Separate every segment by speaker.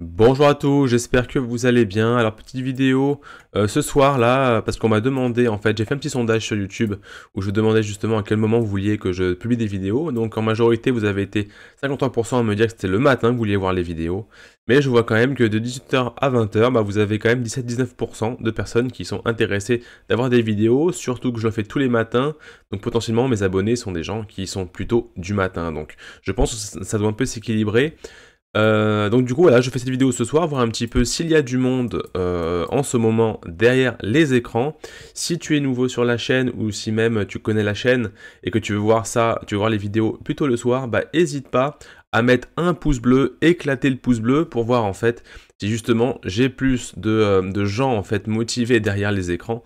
Speaker 1: Bonjour à tous, j'espère que vous allez bien. Alors petite vidéo ce soir là, parce qu'on m'a demandé, en fait j'ai fait un petit sondage sur YouTube où je demandais justement à quel moment vous vouliez que je publie des vidéos. Donc en majorité vous avez été 53% à me dire que c'était le matin que vous vouliez voir les vidéos. Mais je vois quand même que de 18h à 20h, vous avez quand même 17-19% de personnes qui sont intéressées d'avoir des vidéos, surtout que je le fais tous les matins. Donc potentiellement mes abonnés sont des gens qui sont plutôt du matin. Donc je pense que ça doit un peu s'équilibrer. Donc du coup voilà, je fais cette vidéo ce soir, voir un petit peu s'il y a du monde en ce moment derrière les écrans. Si tu es nouveau sur la chaîne ou si même tu connais la chaîne et que tu veux voir ça, tu veux voir les vidéos plutôt le soir, hésite pas à mettre un pouce bleu, éclater le pouce bleu pour voir en fait si justement j'ai plus de gens en fait motivés derrière les écrans.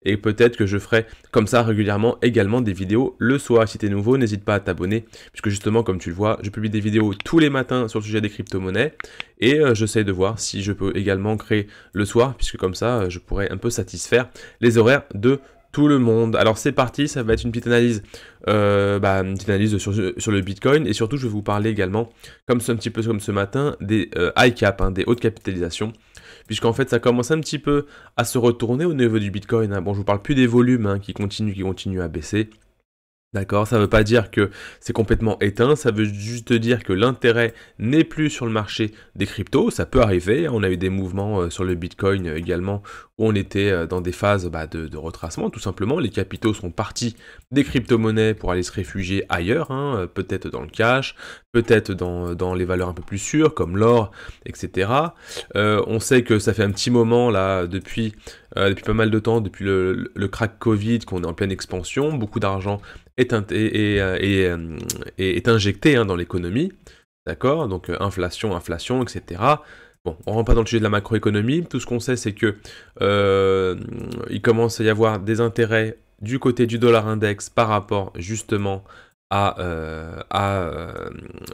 Speaker 1: Et peut-être que je ferai comme ça régulièrement également des vidéos le soir. Si tu es nouveau, n'hésite pas à t'abonner, puisque justement, comme tu le vois, je publie des vidéos tous les matins sur le sujet des crypto-monnaies. Et j'essaie de voir si je peux également créer le soir, puisque comme ça, je pourrais un peu satisfaire les horaires de tout le monde. Alors c'est parti, ça va être une petite analyse, sur le Bitcoin. Et surtout, je vais vous parler également, comme un petit peu comme ce matin, des high cap, des hautes capitalisations. Puisqu'en fait ça commence un petit peu à se retourner au niveau du Bitcoin. Bon, je vous parle plus des volumes qui continuent à baisser. D'accord, ça ne veut pas dire que c'est complètement éteint, ça veut juste dire que l'intérêt n'est plus sur le marché des cryptos, ça peut arriver, on a eu des mouvements sur le Bitcoin également, où on était dans des phases de retracement, tout simplement, les capitaux sont partis des crypto-monnaies pour aller se réfugier ailleurs, peut-être dans le cash, peut-être dans les valeurs un peu plus sûres, comme l'or, etc. On sait que ça fait un petit moment, là, depuis pas mal de temps, depuis le crack Covid, qu'on est en pleine expansion, beaucoup d'argent est injecté dans l'économie, d'accord? Donc inflation, etc. Bon, on rentre pas dans le sujet de la macroéconomie, tout ce qu'on sait c'est que il commence à y avoir des intérêts du côté du dollar index par rapport justement à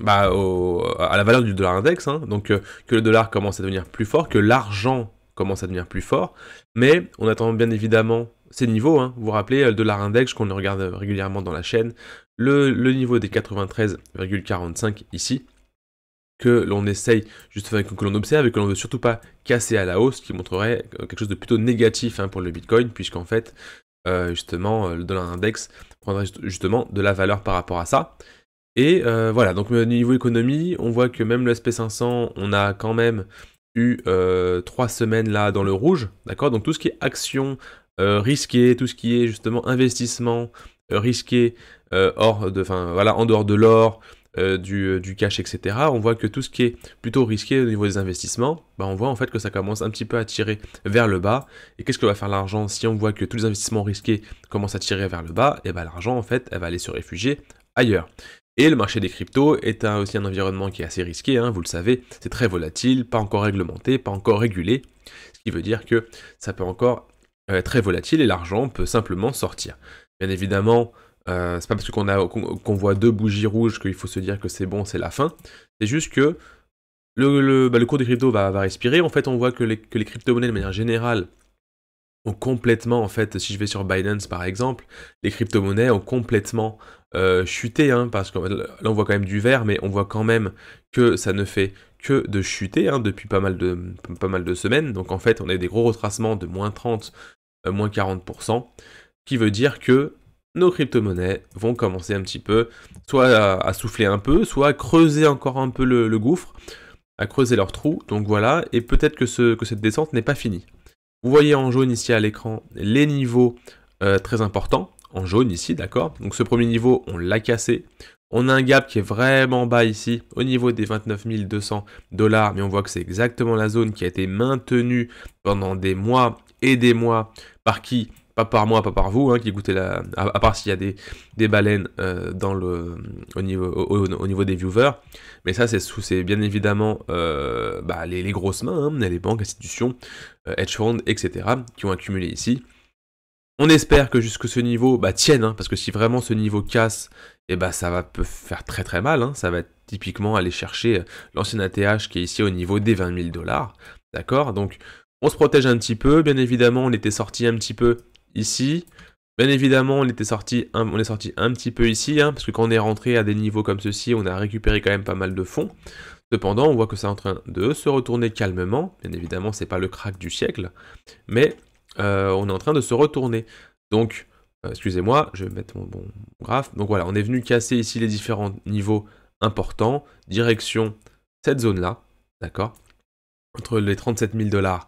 Speaker 1: la valeur du dollar index, donc que le dollar commence à devenir plus fort, que l'argent commence à devenir plus fort, mais on attend bien évidemment ces niveaux, vous vous rappelez, le dollar index qu'on regarde régulièrement dans la chaîne, le niveau des 93,45 ici, que l'on essaye, que l'on observe et que l'on ne veut surtout pas casser à la hausse, qui montrerait quelque chose de plutôt négatif pour le Bitcoin, puisqu'en fait, justement, le dollar index prendrait justement de la valeur par rapport à ça. Et voilà, donc niveau économie, on voit que même le SP500, on a quand même eu 3 semaines là dans le rouge, d'accord? Donc tout ce qui est action risqué, tout ce qui est justement investissement risqué en dehors de l'or, du cash, etc. On voit que tout ce qui est plutôt risqué au niveau des investissements, on voit en fait que ça commence un petit peu à tirer vers le bas. Et qu'est-ce que va faire l'argent si on voit que tous les investissements risqués commencent à tirer vers le bas? Et l'argent en fait, elle va aller se réfugier ailleurs. Et le marché des cryptos est aussi un environnement qui est assez risqué, vous le savez, c'est très volatile, pas encore réglementé, pas encore régulé, ce qui veut dire que ça peut encore être très volatile et l'argent peut simplement sortir. Bien évidemment, c'est pas parce qu'on voit 2 bougies rouges qu'il faut se dire que c'est bon, c'est la fin, c'est juste que le cours des cryptos va respirer. En fait, on voit que les crypto-monnaies de manière générale ont complètement, en fait, si je vais sur Binance par exemple, les crypto-monnaies ont complètement chuté, parce que là on voit quand même du vert, mais on voit quand même que ça ne fait que de chuter depuis pas mal de semaines. Donc en fait, on a des gros retracements de moins 30, moins 40%, qui veut dire que nos crypto-monnaies vont commencer un petit peu, soit à souffler un peu, soit à creuser encore un peu le gouffre, à creuser leur trou. Donc voilà, et peut-être que cette descente n'est pas finie. Vous voyez en jaune ici à l'écran les niveaux très importants, en jaune ici, d'accord? Donc ce premier niveau, on l'a cassé. On a un gap qui est vraiment bas ici, au niveau des 29 200 $, mais on voit que c'est exactement la zone qui a été maintenue pendant des mois et des mois. Par qui? Pas par moi, pas par vous, qui écoutez à part s'il y a des baleines au niveau des viewers. Mais ça, c'est bien évidemment les grosses mains, les banques, institutions, hedge funds, etc., qui ont accumulé ici. On espère que jusque ce niveau tienne, parce que si vraiment ce niveau casse, ça peut faire très très mal. Ça va typiquement aller chercher l'ancien ATH qui est ici au niveau des 20 000 $. D'accord? Donc on se protège un petit peu. Bien évidemment, on était sorti un petit peu ici. Bien évidemment, on est sorti un petit peu ici, hein, parce que quand on est rentré à des niveaux comme ceci, on a récupéré quand même pas mal de fonds. Cependant, on voit que c'est en train de se retourner calmement. Bien évidemment, c'est pas le crack du siècle, mais on est en train de se retourner. Donc, excusez-moi, je vais mettre mon bon graphe. Donc voilà, on est venu casser ici les différents niveaux importants, direction cette zone-là, d'accord, entre les 37 000 $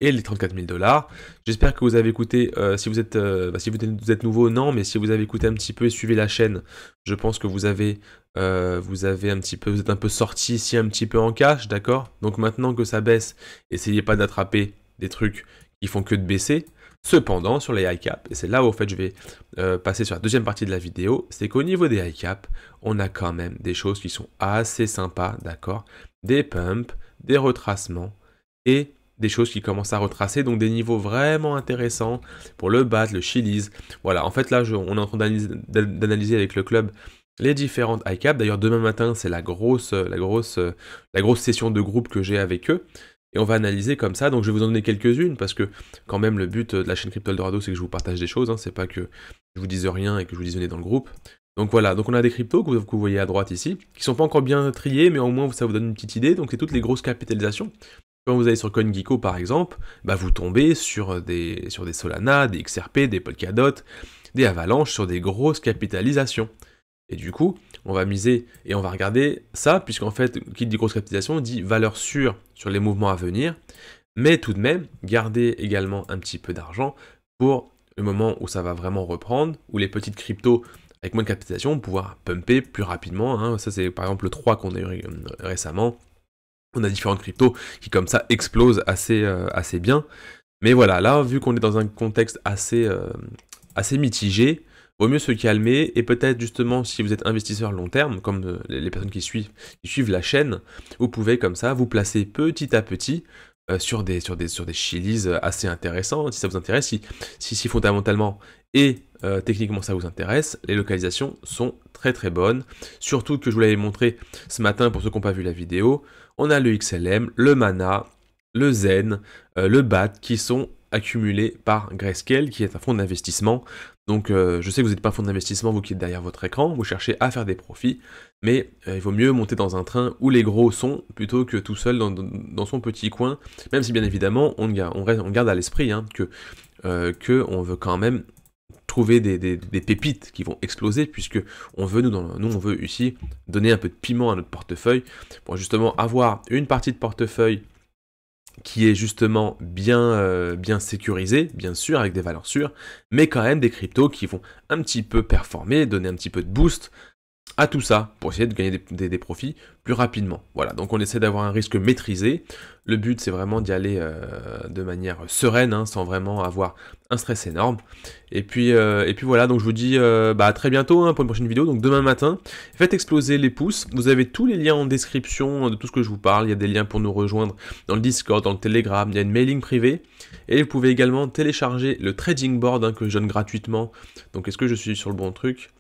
Speaker 1: et les 34 000 $. J'espère que vous avez écouté, si vous êtes nouveau, non, mais si vous avez écouté un petit peu et suivi la chaîne, je pense que vous êtes un peu sorti ici, un petit peu en cash, d'accord. Donc maintenant que ça baisse, essayez pas d'attraper des trucs qui font que de baisser. Cependant, sur les high cap, et c'est là où en fait je vais passer sur la deuxième partie de la vidéo, c'est qu'au niveau des high cap, on a quand même des choses qui sont assez sympas, d'accord. Des pumps, des retracements et des choses qui commencent à retracer, donc des niveaux vraiment intéressants pour le BAT, le Chili's. Voilà, en fait là, on est en train d'analyser avec le club les différentes high cap. D'ailleurs, demain matin, c'est la grosse session de groupe que j'ai avec eux. Et on va analyser comme ça, donc je vais vous en donner quelques-unes, parce que quand même le but de la chaîne Crypto Eldorado, c'est que je vous partage des choses, hein, c'est pas que je vous dise rien et que je vous dise venez dans le groupe. Donc voilà, donc on a des cryptos que vous voyez à droite ici, qui sont pas encore bien triés, mais au moins ça vous donne une petite idée, donc c'est toutes les grosses capitalisations. Quand vous allez sur CoinGecko par exemple, bah vous tombez sur des Solana, des XRP, des Polkadot, des Avalanche, sur des grosses capitalisations. Et du coup, on va miser et on va regarder ça, puisqu'en fait, qui dit grosse capitalisation, dit valeur sûre sur les mouvements à venir, mais tout de même, garder également un petit peu d'argent pour le moment où ça va vraiment reprendre, où les petites cryptos avec moins de capitalisation vont pouvoir pumper plus rapidement. Hein. Ça, c'est par exemple le 3 qu'on a eu récemment. On a différentes cryptos qui, comme ça, explosent assez bien. Mais voilà, là, vu qu'on est dans un contexte assez mitigé, vaut mieux se calmer, et peut-être justement si vous êtes investisseur long terme, comme les personnes qui suivent la chaîne, vous pouvez comme ça vous placer petit à petit sur des Chili's assez intéressants, si ça vous intéresse, si fondamentalement et techniquement ça vous intéresse, les localisations sont très très bonnes, surtout que je vous l'avais montré ce matin pour ceux qui n'ont pas vu la vidéo, on a le XLM, le Mana, le Zen, le BAT qui sont accumulés par Grayscale, qui est un fonds d'investissement. Donc je sais que vous n'êtes pas un fonds d'investissement, vous qui êtes derrière votre écran, vous cherchez à faire des profits, mais il vaut mieux monter dans un train où les gros sont, plutôt que tout seul dans son petit coin, même si bien évidemment on garde à l'esprit hein, que on veut quand même trouver des pépites qui vont exploser, puisque on veut, nous on veut ici donner un peu de piment à notre portefeuille, pour justement avoir une partie de portefeuille qui est justement bien sécurisé, bien sûr, avec des valeurs sûres, mais quand même des cryptos qui vont un petit peu performer, donner un petit peu de boost à tout ça, pour essayer de gagner des profits plus rapidement. Voilà, donc on essaie d'avoir un risque maîtrisé. Le but, c'est vraiment d'y aller de manière sereine, hein, sans vraiment avoir un stress énorme. Et puis voilà, donc je vous dis à très bientôt hein, pour une prochaine vidéo. Donc demain matin, faites exploser les pouces. Vous avez tous les liens en description de tout ce que je vous parle. Il y a des liens pour nous rejoindre dans le Discord, dans le Telegram. Il y a une mailing privée. Et vous pouvez également télécharger le trading board hein, que je donne gratuitement. Donc est-ce que je suis sur le bon truc ?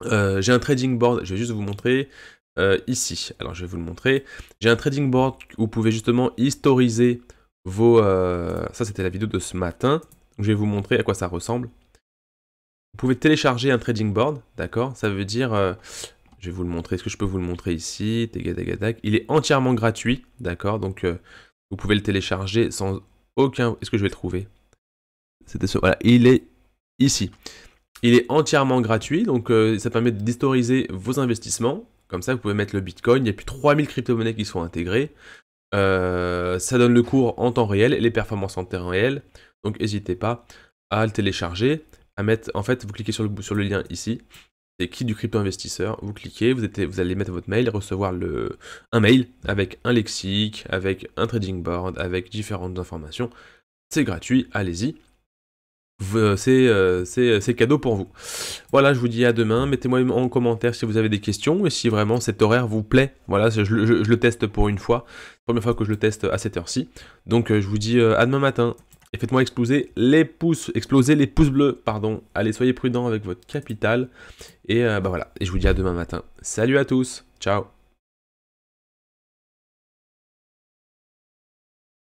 Speaker 1: J'ai un trading board, je vais juste vous montrer ici. Alors je vais vous le montrer. J'ai un trading board où vous pouvez justement historiser vos... Ça c'était la vidéo de ce matin. Je vais vous montrer à quoi ça ressemble. Vous pouvez télécharger un trading board, d'accord. Ça veut dire... je vais vous le montrer. Est-ce que je peux vous le montrer ici? Il est entièrement gratuit, d'accord. Donc vous pouvez le télécharger sans aucun... Est-ce que je vais le trouver? C'était ce... Voilà, il est ici. Il est entièrement gratuit, donc ça permet d'historiser vos investissements. Comme ça, vous pouvez mettre le Bitcoin. Il y a plus de 3000 crypto-monnaies qui sont intégrées. Ça donne le cours en temps réel et les performances en temps réel. Donc, n'hésitez pas à le télécharger. À mettre, en fait, vous cliquez sur le lien ici. C'est Kit du crypto-investisseur. Vous cliquez, vous allez mettre votre mail et recevoir un mail avec un lexique, avec un trading board, avec différentes informations. C'est gratuit, allez-y. C'est cadeau pour vous. Voilà, je vous dis à demain. Mettez-moi en commentaire si vous avez des questions et si vraiment cet horaire vous plaît. Voilà, je le teste pour une fois. Première fois que je le teste à cette heure-ci. Donc je vous dis à demain matin. Et faites-moi exploser les pouces bleus, pardon. Allez, soyez prudents avec votre capital. Et voilà. Et je vous dis à demain matin. Salut à tous. Ciao.